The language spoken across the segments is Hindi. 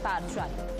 लगातार जारी।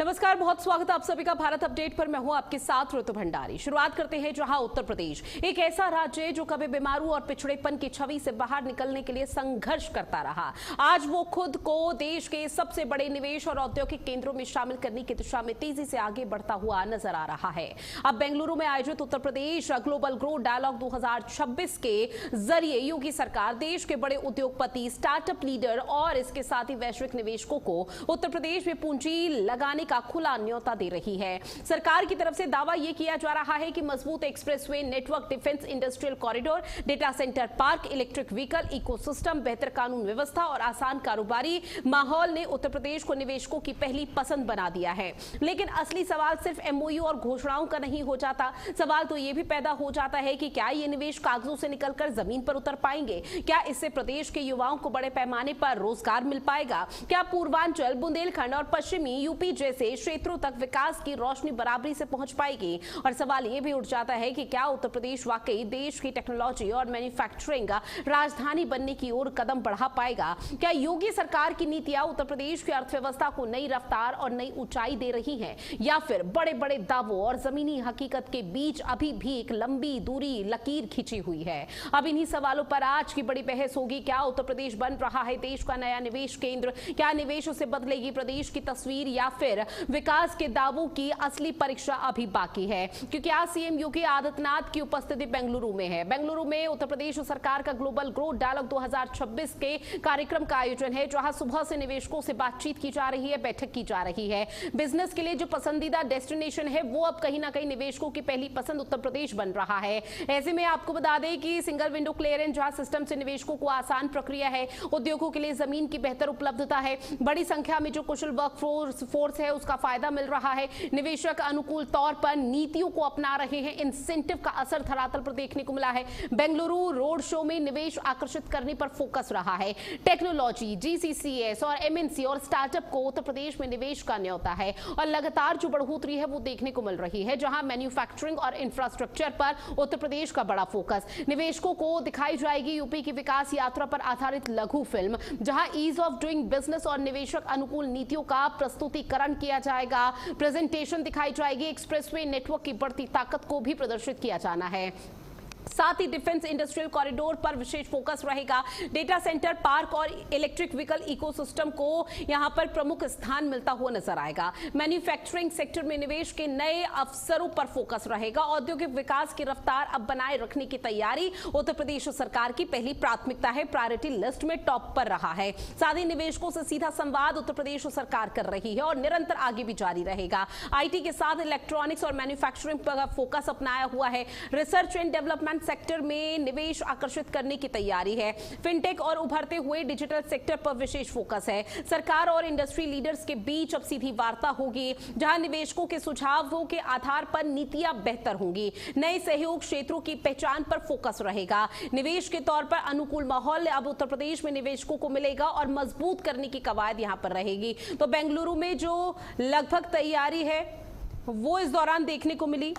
नमस्कार, बहुत स्वागत है आप सभी का भारत अपडेट पर। मैं हूं आपके साथ ऋतु भंडारी। शुरुआत करते हैं जहां उत्तर प्रदेश एक ऐसा राज्य है जो कभी बीमारू और पिछड़ेपन की छवि से बाहर निकलने के लिए संघर्ष करता रहा। आज वो खुद को देश के सबसे बड़े निवेश और औद्योगिक केंद्रों में शामिल करने की दिशा में तेजी से आगे बढ़ता हुआ नजर आ रहा है। अब बेंगलुरु में आयोजित Uttar Pradesh global growth dialogue 2026 के जरिए योगी सरकार देश के बड़े उद्योगपति, स्टार्टअप लीडर और इसके साथ ही वैश्विक निवेशकों को उत्तर प्रदेश में पूंजी लगाने का खुला न्योता दे रही है। सरकार की तरफ से दावा यह किया जा रहा है कि मजबूत expressway network, defence industrial corridor, data centre park, electric vehicle ecosystem, बेहतर कानून व्यवस्था और आसान कारोबारी माहौल ने उत्तर प्रदेश को निवेशकों की पहली पसंद बना दिया है। लेकिन असली सवाल सिर्फ एमओयू और घोषणाओं का नहीं हो जाता। सवाल तो यह भी पैदा हो जाता है कि क्या ये निवेश कागजों से निकलकर जमीन पर उतर पाएंगे? क्या इससे प्रदेश के युवाओं को बड़े पैमाने पर रोजगार मिल पाएगा? क्या पूर्वांचल, बुंदेलखंड और पश्चिमी यूपी जैसे क्षेत्रों तक विकास की रोशनी बराबरी से पहुंच पाएगी? और सवाल यह भी उठ जाता है कि क्या उत्तर प्रदेश वाकई देश की टेक्नोलॉजी और मैन्युफैक्चरिंग राजधानी बनने की ओर कदम बढ़ा पाएगा? क्या योगी सरकार की नीतियां उत्तर प्रदेश की अर्थव्यवस्था को नई रफ्तार और नई ऊंचाई दे रही हैं, या फिर बड़े बड़े दावों और जमीनी हकीकत के बीच अभी भी एक लंबी दूरी लकीर खिंची हुई है? अब इन्हीं सवालों पर आज की बड़ी बहस होगी। क्या उत्तर प्रदेश बन रहा है देश का नया निवेश केंद्र? क्या निवेश से बदलेगी प्रदेश की तस्वीर, या फिर विकास के दावों की असली परीक्षा अभी बाकी है? क्योंकि आज सीएम योगी आदित्यनाथ की उपस्थिति बेंगलुरु में है। बेंगलुरु में उत्तर प्रदेश सरकार का ग्लोबल ग्रोथ डायलॉग 2026 के कार्यक्रम का आयोजन है, जहां सुबह से निवेशकों से बातचीत की जा रही है, बैठक की जा रही है। बिजनेस के लिए जो पसंदीदा डेस्टिनेशन है वो अब कहीं ना कहीं निवेशकों की पहली पसंद उत्तर प्रदेश बन रहा है। ऐसे में आपको बता दें कि सिंगल विंडो क्लियरेंस जहां सिस्टम से निवेशकों को आसान प्रक्रिया है, उद्योगों के लिए जमीन की बेहतर उपलब्धता है, बड़ी संख्या में जो कुशल वर्क फोर्स है उसका फायदा मिल रहा है, निवेशक अनुकूल तौर पर नीतियों को अपना रहे हैं, इंसेंटिव का असर धरातल पर देखने को मिला है। बेंगलुरु रोड शो में निवेश आकर्षित करने पर फोकस रहा है। टेक्नोलॉजी, जीसीसीएस और एमएनसी और स्टार्टअप को उत्तर प्रदेश में निवेश का न्योता है और लगातार जो बढ़ोतरी है वो देखने को मिल रही है, जहां मैन्युफैक्चरिंग और इंफ्रास्ट्रक्चर पर उत्तर प्रदेश का बड़ा फोकस। निवेशकों को दिखाई जाएगी यूपी की विकास यात्रा पर आधारित लघु फिल्म, जहां ईज ऑफ डूइंग बिजनेस और निवेशक अनुकूल नीतियों का प्रस्तुतिकरण किया जाएगा, प्रेजेंटेशन दिखाई जाएगी। एक्सप्रेसवे नेटवर्क की बढ़ती ताकत को भी प्रदर्शित किया जाना है। साथ ही डिफेंस इंडस्ट्रियल कॉरिडोर पर विशेष फोकस रहेगा। डेटा सेंटर पार्क और इलेक्ट्रिक व्हीकल इकोसिस्टम को यहां पर प्रमुख स्थान मिलता हुआ नजर आएगा। मैन्युफैक्चरिंग सेक्टर में निवेश के नए अवसरों पर फोकस रहेगा। औद्योगिक विकास की रफ्तार अब बनाए रखने की तैयारी उत्तर प्रदेश सरकार की पहली प्राथमिकता है, प्रायोरिटी लिस्ट में टॉप पर रहा है। साथ ही निवेशकों से सीधा संवाद उत्तर प्रदेश सरकार कर रही है और निरंतर आगे भी जारी रहेगा। आईटी के साथ इलेक्ट्रॉनिक्स और मैन्युफैक्चरिंग पर फोकस अपनाया हुआ है। रिसर्च एंड डेवलपमेंट सेक्टर में निवेश आकर्षित करने की तैयारी है। फिनटेक और उभरते हुए डिजिटल सेक्टर पर विशेष फोकस है। सरकार और इंडस्ट्री लीडर्स के बीच अब सीधी वार्ता होगी, जहां निवेशकों के सुझावों के आधार पर नीतियां बेहतर होंगी। नए सहयोग क्षेत्रों की पहचान पर फोकस रहेगा। निवेश के तौर पर अनुकूल माहौल अब उत्तर प्रदेश में निवेशकों को मिलेगा और मजबूत करने की कवायद यहां पर रहेगी। तो बेंगलुरु में जो लगभग तैयारी है वो इस दौरान देखने को मिली।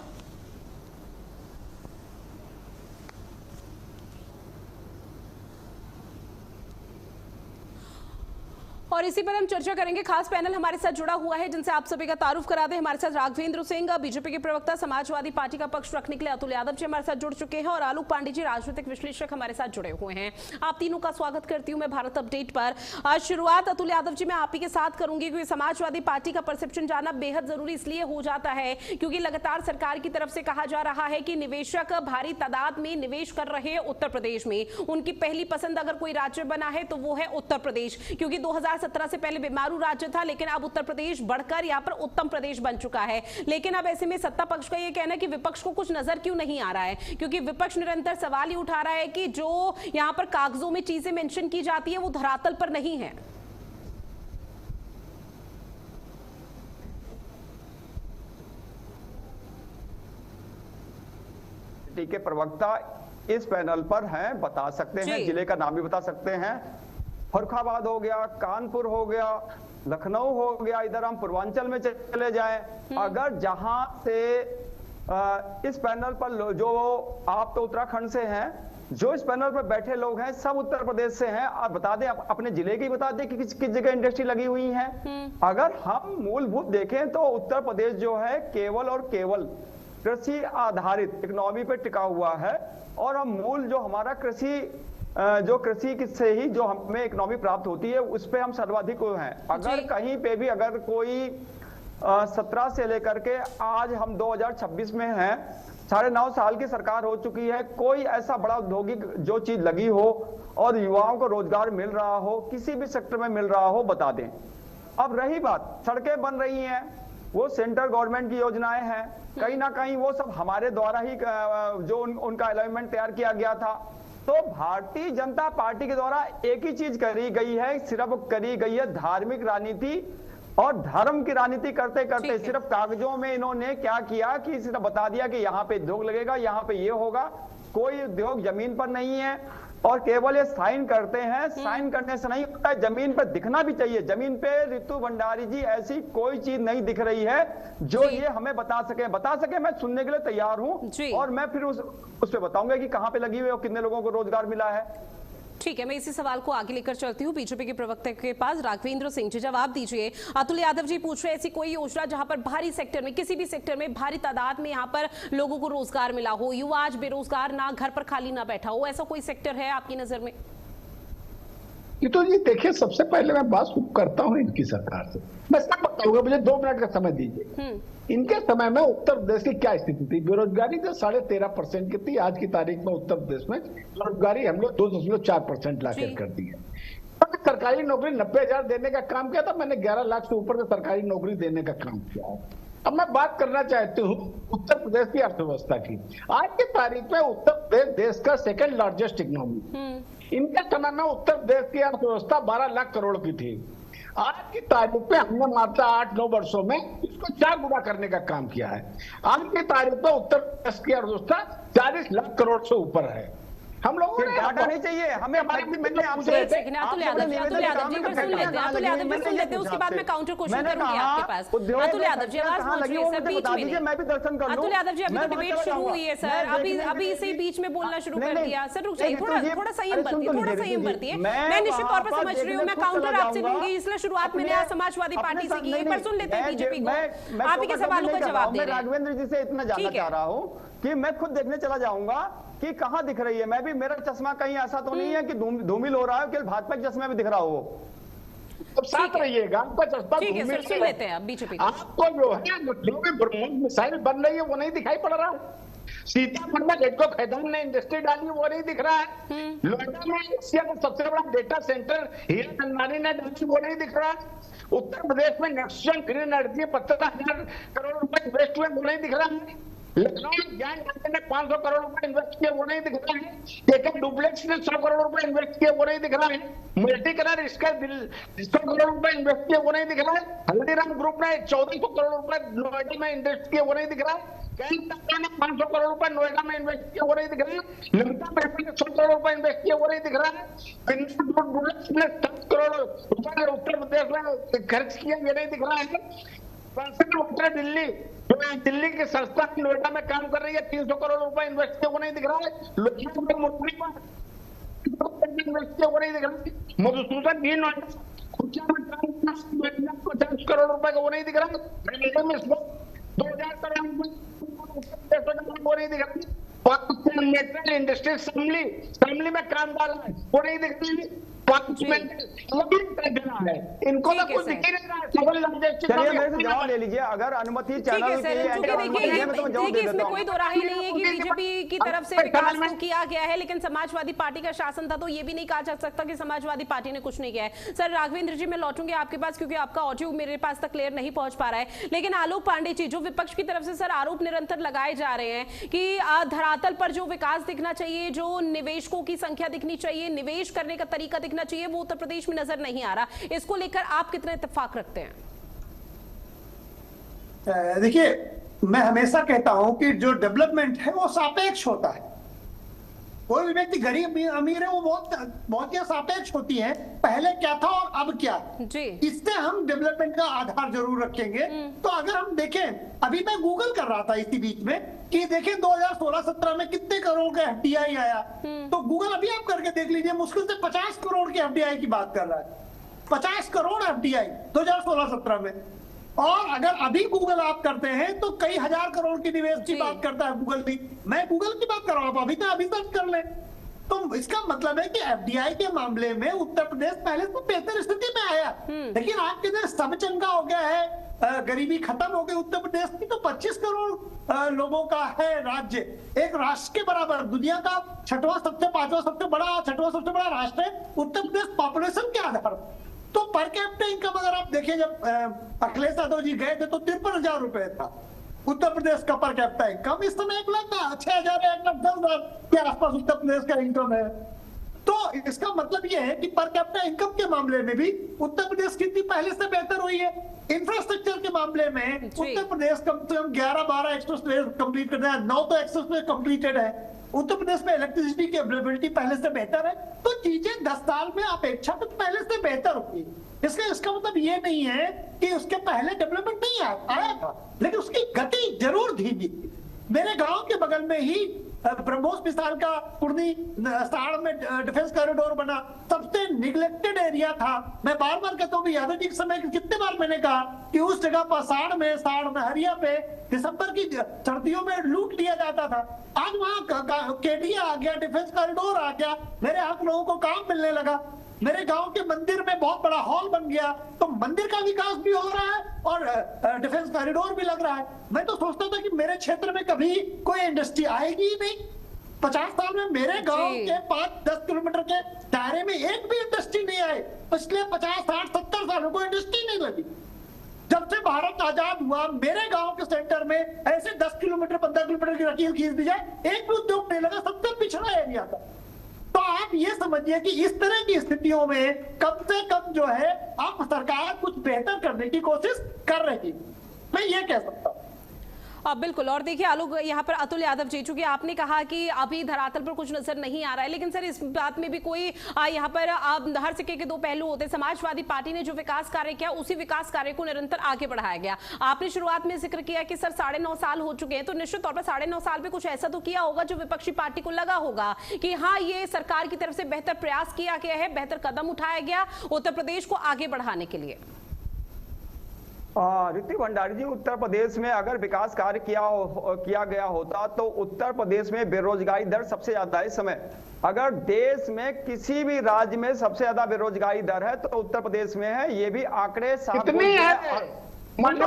और इसी पर हम चर्चा करेंगे। खास पैनल हमारे साथ जुड़ा हुआ है जिनसे आप सभी का तारुफ करा दें। हमारे साथ राघवेंद्र सिंह, बीजेपी के प्रवक्ता, समाजवादी पार्टी का पक्ष रखने के लिए अतुल यादव जी हमारे साथ जुड़ चुके हैं और आलोक पांडे जी, राजनीतिक विश्लेषक, हमारे साथ जुड़े हुए हैं। आप तीनों का स्वागत करती हूं मैं भारत अपडेट पर। आज शुरुआत अतुल यादव जी मैं आप ही के साथ करूंगी, क्योंकि समाजवादी पार्टी का परसेप्शन जानना बेहद जरूरी इसलिए हो जाता है क्योंकि लगातार सरकार की तरफ से कहा जा रहा है कि निवेशक भारी तादाद में निवेश कर रहे हैं उत्तर प्रदेश में। उनकी पहली पसंद अगर कोई राज्य बना है तो वो है उत्तर प्रदेश, क्योंकि 2017 से पहले बीमारू राज्य था, लेकिन अब उत्तर प्रदेश बढ़कर यहां पर उत्तम प्रदेश बन चुका है। लेकिन अब ऐसे में सत्ता पक्ष का यह कहना है कि विपक्ष को कुछ नजर क्यों नहीं आ रहा है, क्योंकि विपक्ष निरंतर सवाल ही उठा रहा है कि जो यहां पर कागजों में चीजें मेंशन की जाती है वो धरातल पर नहीं है। के प्रवक्ता इस पैनल पर हैं, बता सकते हैं, जिले का नाम भी बता सकते हैं। फर्रुखाबाद हो गया, कानपुर हो गया, लखनऊ हो गया, इधर हम पूर्वांचल में चले जाएं। अगर जहां से इस पैनल पर जो आप तो उत्तराखंड से हैं, जो इस पैनल पर बैठे लोग हैं सब उत्तर प्रदेश से हैं। आप बता दें, अपने जिले की बता दें कि किस जगह इंडस्ट्री लगी हुई है। अगर हम मूलभूत देखें तो उत्तर प्रदेश जो है केवल और केवल कृषि आधारित इकोनॉमी पे टिका हुआ है, और हम मूल जो हमारा कृषि से ही जो हमें इकोनॉमी प्राप्त होती है उस पे हम सर्वाधिक हैं। अगर कहीं पे भी अगर कोई 17 से लेकर के आज हम 2026 में हैं, 9.5 साल की सरकार हो चुकी है, कोई ऐसा बड़ा औद्योगिक जो चीज लगी हो और युवाओं को रोजगार मिल रहा हो, किसी भी सेक्टर में मिल रहा हो, बता दें। अब रही बात, सड़कें बन रही हैं, वो सेंट्रल गवर्नमेंट की योजनाएं हैं, कहीं ना कहीं वो सब हमारे द्वारा ही जो उनका अलाइनमेंट तैयार किया गया था। तो भारतीय जनता पार्टी के द्वारा एक ही चीज करी गई है, सिर्फ करी गई है धार्मिक राजनीति और धर्म की राजनीति करते करते सिर्फ कागजों में इन्होंने क्या किया कि सिर्फ बता दिया कि यहाँ पे उद्योग लगेगा, यहाँ पे ये होगा। कोई उद्योग जमीन पर नहीं है और केवल ये साइन करते हैं। साइन करने से नहीं होता है, जमीन पर दिखना भी चाहिए। जमीन पे रितु भंडारी जी ऐसी कोई चीज नहीं दिख रही है जो ये हमें बता सके। मैं सुनने के लिए तैयार हूं और मैं फिर उस पे बताऊंगा कि कहां पे लगी हुई है और कितने लोगों को रोजगार मिला है। ठीक है, मैं इसी सवाल को आगे लेकर चलती हूँ बीजेपी के प्रवक्ता के पास। राघवेंद्र सिंह जी, जवाब दीजिए। अतुल यादव जी पूछ रहे हैं ऐसी कोई योजना जहां पर भारी सेक्टर में, किसी भी सेक्टर में भारी तादाद में यहाँ पर लोगों को रोजगार मिला हो, युवा आज बेरोजगार ना, घर पर खाली ना बैठा हो, ऐसा कोई सेक्टर है आपकी नजर में? तो जी देखिए, सबसे पहले मैं बात करता हूँ इनकी सरकार से। मैं सब बताऊंगा, मुझे 2 मिनट का समय दीजिए। इनके समय में उत्तर प्रदेश की क्या स्थिति थी? बेरोजगारी जो 13.5% की थी, आज की तारीख में उत्तर प्रदेश में बेरोजगारी हम लोग 2.4% लाकर कर दी है। सरकारी नौकरी 90,000 देने का काम किया था मैंने, 11 लाख से ऊपर का सरकारी नौकरी देने का काम किया है। अब मैं बात करना चाहती हूँ उत्तर प्रदेश की अर्थव्यवस्था की। आज की तारीख में उत्तर प्रदेश देश का 2nd लार्जेस्ट इकोनॉमी। इनके समय में उत्तर प्रदेश की अर्थव्यवस्था 12 लाख करोड़ की थी। आज की तारीख में हमने मात्र 8-9 वर्षों में इसको 4 गुना करने का काम किया है। आज की तारीख में उत्तर प्रदेश की अर्थव्यवस्था 40 लाख करोड़ से ऊपर है। हम लोगों को डाटा नहीं चाहिए हमें। अतुल यादव जी सुन लेते हैं, उसके बाद मैं काउंटर क्वेश्चन करूंगी आपके पास। अतुल यादव जी आवाज पहुंच रही है सर, बीच में मैं भी दर्शन कर लूं। अतुल यादव जी, अभी तो डिबेट शुरू हुई है सर, अभी इसे बीच में बोलना शुरू कर दिया। सर रुक जाइए, थोड़ा संयम बरतिए। मैं निश्चित तौर पर समझ रही हूँ, मैं काउंटर आपसे लूंगी, इसलिए शुरुआत मैंने आज समाजवादी पार्टी से की है, पर सुन लेते हैं बीजेपी को। आप ही के सवालों का जवाब दे रहे हैं। राघवेंद्र जी से इतना जानना चाह रहा हूँ कि मैं खुद देखने चला जाऊंगा कि कहां दिख रही है। मैं भी, मेरा चश्मा कहीं ऐसा तो नहीं है कि धूमिल हो रहा है, केवल भाजपा के चश्मे में दिख रहा हो। अब साथ रहिएगा, आपका चश्मा धूमिल से लेते हैं बीजेपी। आपको जो है जो भी ब्रह्मोस मिसाइल बन रही है वो नहीं दिखाई पड़ रहा है। सीतापुर में रेडको खैदान ने इंडस्ट्री डाली वो नहीं दिख रहा है। नोएडा में एशिया का सबसे बड़ा डेटा सेंटर हीरा चंदानी ने डाली वो नहीं दिख रहा है। उत्तर प्रदेश में नेक्स्ट ग्रीन एनर्जी 50,000 करोड़ रुपए इन्वेस्ट हुए वो नहीं दिख रहा है। लखनऊ में ज्ञान ने 500 करोड़ रुपए इन्वेस्ट किए वो नहीं दिख रहा है। केके डुप्लेक्स ने 100 करोड़ रुपए इन्वेस्ट किए वो नहीं दिख रहा है। मल्टी कलर इसका 100 करोड़ रुपए इन्वेस्ट किए वो नहीं दिख रहा है। हल्दीराम ग्रुप ने 1400 करोड़ रुपए नोएडा में इन्वेस्ट किए वो नहीं दिख रहा है। ने 500 करोड़ रुपए नोएडा में इन्वेस्ट किए वो नहीं दिख रहा है। ललिता पेपर ने 100 करोड़ रुपए इन्वेस्ट किए वो नहीं दिख रहा है। ने 10 करोड़ रुपए उत्तर प्रदेश में खर्च किया ये नहीं दिख रहा है। दिल्ली की संस्था नोएडा में काम कर रही है, 300 करोड़ रुपए इन्वेस्ट किए वो नहीं दिख रहा है। लखनऊ में मुंबई में इन्वेस्ट किए वो नहीं दिख रहा है। मधुसूदन भी नोएडा 50 करोड़ रुपए का वो नहीं दिख रहा है। 2000 करोड़ वो नहीं दिख रहा है। पाकिस्तान मेटल इंडस्ट्री असेंबली में काम डाला है वो नहीं दिख रही है। इनको तो कुछ दिख ही नहीं रहा है। चलिए मेरे से जवाब ले लीजिए अगर अनुमति चैनल देखिए, इसमें कोई दो राय नहीं है कि बीजेपी की तरफ से विकास तो किया गया है, लेकिन समाजवादी पार्टी का शासन था तो ये भी नहीं कहा जा सकता कि समाजवादी पार्टी ने कुछ नहीं किया है। सर राघवेंद्र जी, मैं लौटूंगी आपके पास क्योंकि आपका ऑडियो मेरे पास तक क्लियर नहीं पहुंच पा रहा है। लेकिन आलोक पांडे जी, जो विपक्ष की तरफ से सर आरोप निरंतर लगाए जा रहे हैं कि धरातल पर जो विकास दिखना चाहिए, जो निवेशकों की संख्या दिखनी चाहिए, निवेश करने का तरीका दिखना चाहिए, वो उत्तर प्रदेश में नजर नहीं आ रहा। इसको लेकर आप कितना इत्तेफाक रखते हैं? देखिए, मैं हमेशा कहता हूं कि जो डेवलपमेंट है वो सापेक्ष होता है। कोई भी व्यक्ति गरीब अमीर है वो बहुत ही सापेक्ष होती है, पहले क्या था और अब क्या जी। इससे हम डेवलपमेंट का आधार जरूर रखेंगे। तो अगर हम देखें, अभी मैं गूगल कर रहा था इसी बीच में कि देखें 2016-17 में कितने करोड़ का एफडीआई आया, तो गूगल अभी आप करके देख लीजिए, मुश्किल से 50 करोड़ के एफडीआई की बात कर रहा है। 50 करोड़ एफडीआई 2016-17 में। और अगर अभी गूगल आप करते हैं तो कई हजार करोड़ की निवेश की बात करता है गूगल भी। मैं गूगल की बात कर रहा हूं, अभी तो अभी सर्च कर ले। तो इसका मतलब है कि एफडीआई के मामले में उत्तर प्रदेश पहले तो बेहतर स्थिति में आया, लेकिन आपके इधर सब चंगा हो गया है, गरीबी खत्म हो गई उत्तर प्रदेश की। तो 25 करोड़ लोगों का है राज्य, एक राष्ट्र के बराबर, दुनिया का छठवां सबसे बड़ा राष्ट्र है उत्तर प्रदेश पॉपुलेशन के आधार पर। तो पर कैपिटा इनकम अगर आप देखें, जब अखिलेश यादव जी गए थे तो 53,000 रुपए था उत्तर प्रदेश का पर कैपिटा इनकम। इस समय 1,06,000 1,10,000 के आसपास उत्तर प्रदेश का इनकम है। तो इसका मतलब यह है कि पर कैपिटा इनकम के मामले में भी उत्तर प्रदेश की पहले से बेहतर हुई है। इंफ्रास्ट्रक्चर के मामले में उत्तर प्रदेश कम से कम 11-12 एक्सप्रेस कंप्लीट कर रहा है, 9 तो एक्सप्रेस कंप्लीटेड है। उत्तर प्रदेश में इलेक्ट्रिसिटी की अवेलेबिलिटी पहले से बेहतर है। तो चीजें 10 साल में अपेक्षाकृत पहले से बेहतर होगी। इसका मतलब ये नहीं है कि उसके पहले डेवलपमेंट नहीं आया था, लेकिन उसकी गति जरूर धीमी थी। मेरे गांव के बगल में ही ब्रह्मोस मिसाल का कुर्नी साड़ में डिफेंस कॉरिडोर बना, सबसे निगलेक्टेड एरिया था। मैं बार बार कहता हूँ, यादव जी के समय कितने बार मैंने कहा कि उस जगह पर साड़ में हरिया पे दिसंबर की सर्दियों में लूट लिया जाता था। आज वहां केडिया आ गया, डिफेंस कॉरिडोर आ गया, मेरे यहाँ लोगों को काम मिलने लगा। मेरे गांव के मंदिर में बहुत बड़ा हॉल बन गया, तो मंदिर का विकास भी हो रहा है और डिफेंस कॉरिडोर भी लग रहा है। मैं तो सोचता था कि मेरे क्षेत्र में कभी कोई इंडस्ट्री आएगी ही नहीं। 50 साल में मेरे गांव के 5-10 किलोमीटर के दायरे में एक भी इंडस्ट्री नहीं आई। पिछले 50-60-70 सालों को इंडस्ट्री नहीं लगी। जब से भारत आजाद हुआ, मेरे गांव के सेंटर में ऐसे 10 किलोमीटर 15 किलोमीटर की लकीर खींच दी जाए, एक भी उद्योग नहीं लगा, सबसे पिछड़ा एरिया था। तो आप ये समझिए कि इस तरह की स्थितियों में कम से कम जो है आप सरकार कुछ बेहतर करने की कोशिश कर रही, मैं ये कह सकता हूँ। बिल्कुल। और देखिए आलोक, यहाँ पर अतुल यादव जी, चूंकि आपने कहा कि अभी धरातल पर कुछ नजर नहीं आ रहा है, लेकिन सर इस बात में भी कोई यहाँ पर हर सिक्के के दो पहलू होते हैं। समाजवादी पार्टी ने जो विकास कार्य किया, उसी विकास कार्य को निरंतर आगे बढ़ाया गया। आपने शुरुआत में जिक्र किया कि सर 9.5 साल हो चुके हैं, तो निश्चित तौर पर 9.5 साल में कुछ ऐसा तो किया होगा जो विपक्षी पार्टी को लगा होगा कि हाँ, ये सरकार की तरफ से बेहतर प्रयास किया गया है, बेहतर कदम उठाया गया उत्तर प्रदेश को आगे बढ़ाने के लिए। ऋतिक भंडारी जी, उत्तर प्रदेश में अगर विकास कार्य किया गया होता तो उत्तर प्रदेश में बेरोजगारी दर सबसे ज्यादा है इस समय। अगर देश में किसी भी राज्य में सबसे ज्यादा बेरोजगारी दर है तो उत्तर प्रदेश में है। ये भी आंकड़े साफ कितनी है? मैं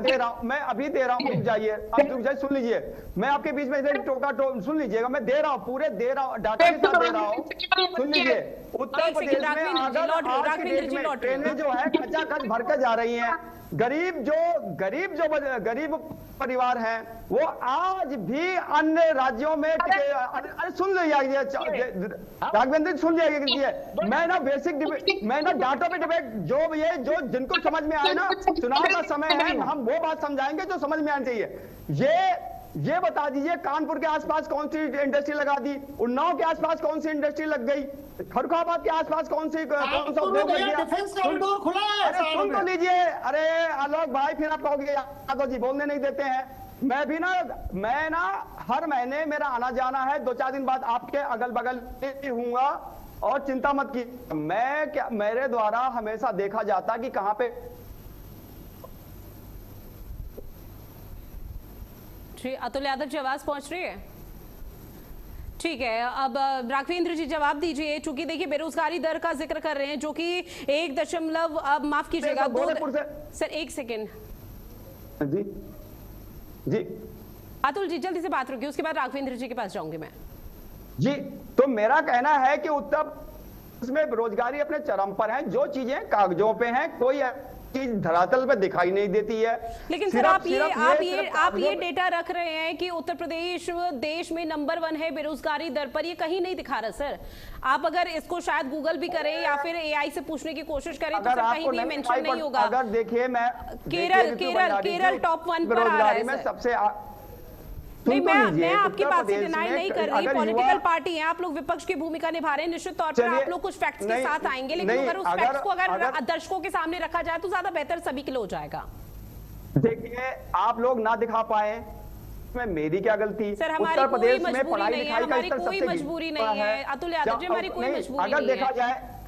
दे रहा हूँ, रुक जाइए, सुन लीजिए, मैं आपके बीच में सुन लीजिएगा, मैं दे रहा हूँ, डाटा के साथ दे रहा हूँ, सुन लीजिए। उत्तर प्रदेश में अगर आज की डेट में ट्रेनें जो है खचाखच भरकर जा रही हैं, गरीब परिवार हैं वो आज भी अन्य राज्यों में अरे सुन लीजिए राघवेंद्र, सुन लीजिए, मैं ना डाटा पे डिबेट जो जिनको समझ में आए ना, चुनाव का समय है, हम वो बात समझाएंगे जो समझ में आनी चाहिए। ये बता दीजिए, कानपुर के आसपास कौन सी इंडस्ट्री लगा दी, उन्नाव के आसपास कौन सी इंडस्ट्री लग गई, फरुखाबाद के आसपास कौन सा उद्योग लग गया। सुन तो लीजिए। अरे आलोक भाई, फिर आप कहोगे यादव जी बोलने नहीं देते हैं। मैं ना हर महीने मेरा आना जाना है, 2-4 दिन बाद आपके अगल बगल ही हूँगा, और चिंता मत की। मेरे द्वारा हमेशा देखा जाता कि कहाँ पे। जी अतुल यादव जी, आवाज पहुंच रही है? ठीक है, अब राघवेंद्र जी जवाब दीजिए, चूंकि देखिए बेरोजगारी दर का जिक्र कर रहे हैं जो कि 1 माफ कीजिएगा, सर 1 सेकेंड जी अतुल जी जल्दी से बात रुकिए, उसके बाद राघवेंद्र जी के पास जाऊंगी मैं। जी, तो मेरा कहना है कि उत्तर में बेरोजगारी अपने चरम पर है। जो चीजें कागजों पे हैं, कोई चीज धरातल पे दिखाई नहीं देती है। लेकिन सर आप ये डेटा रख रहे हैं कि उत्तर प्रदेश देश में नंबर 1 है बेरोजगारी दर पर, ये कहीं नहीं दिखा रहा सर। आप अगर इसको शायद गूगल भी करें या फिर एआई से पूछने की कोशिश करें तो सर कहीं भी मेंशन नहीं होगा। अगर देखिए, मैं केरल टॉप 1 पर आ रहा है सबसे। नहीं, मैं लीजिए, आपकी उत्तर बात से प्रदेश डिनाई में नहीं कर रही। अगर पॉलिटिकल युवा- पार्टी है, आप लोग विपक्ष की भूमिका निभा रहे हैं, निश्चित तौर पर चलिए, आप लोग कुछ फैक्ट्स के नहीं, साथ आएंगे, लेकिन नहीं, अगर उस अगर- फैक्ट्स को अगर अगर- दर्शकों के सामने रखा जाए तो ज्यादा बेहतर सभी के लिए हो जाएगा। देखिए, आप लोग ना दिखा पाए, इसमें मेरी क्या गलती? सर, हमारी उत्तर कोई प्रदेश में मजबूरी पढ़ाई नहीं है, लिखाई का हमारी स्तर कोई सबसे मजबूरी गिरा नहीं है। अतुल यादव जी, हमारी कोई मजबूरी अगर नहीं देखा है। जाए,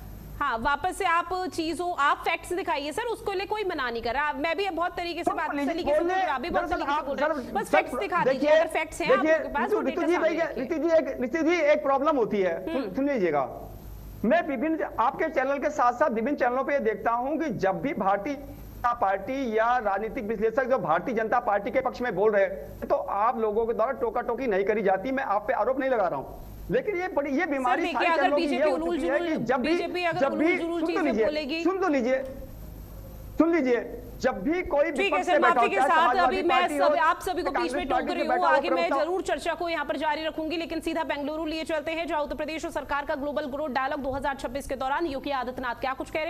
हाँ, वापस से आप चीजों, आप फैक्ट्स दिखाइए सर, उसको लिए कोई मना नहीं कर रहा। मैं भी बहुत तरीके से बात सलीके से बोल रहा हूं, आप भी बहुत सलीके से बोल रहे हैं। बस फैक्ट्स दिखा दीजिए, अगर फैक्ट्स हैं आपके पास वो डेटा सामने रखिए। ऋतु जी एक प्रॉब्लम होती है, सुन लीजिएगा। मैं विभिन्न आपके चैनल के साथ साथ विभिन्न चैनलों पे देखता हूं कि जब भी भारतीय जनता पार्टी या राजनीतिक विश्लेषक जो भारतीय जनता पार्टी के पक्ष में बोल रहे हैं, तो आप लोगों के द्वारा टोका टोकी नहीं करी जाती। मैं आप पे आरोप नहीं लगा रहा हूं, लेकिन ये बीमारी देखिए, सारी अगर चैनलों की बीजेपी ये हो उलूल चुकी है कि जब भी बीजेपी अगर जब भी उलूल सुन तो चीजें बोलेगी, लीजिए, सुन लीजिए, जब भी कोई ठीक है विपक्ष सर, से बैठा माफी के होता है, साथ समाजवादी अभी मैं पार्टी हो, आप सभी को बीच में कांग्रेस टोक पार्टी रही से हूँ। बैठा आगे हो, मैं प्रवक्ता- जरूर चर्चा को यहाँ पर जारी रखूंगी, लेकिन सीधा बेंगलुरु लिए चलते हैं, जहां उत्तर प्रदेश और सरकार का ग्लोबल ग्रोथ डायलॉग 2026 के दौरान योगी आदित्यनाथ क्या कुछ कह रहे हैं।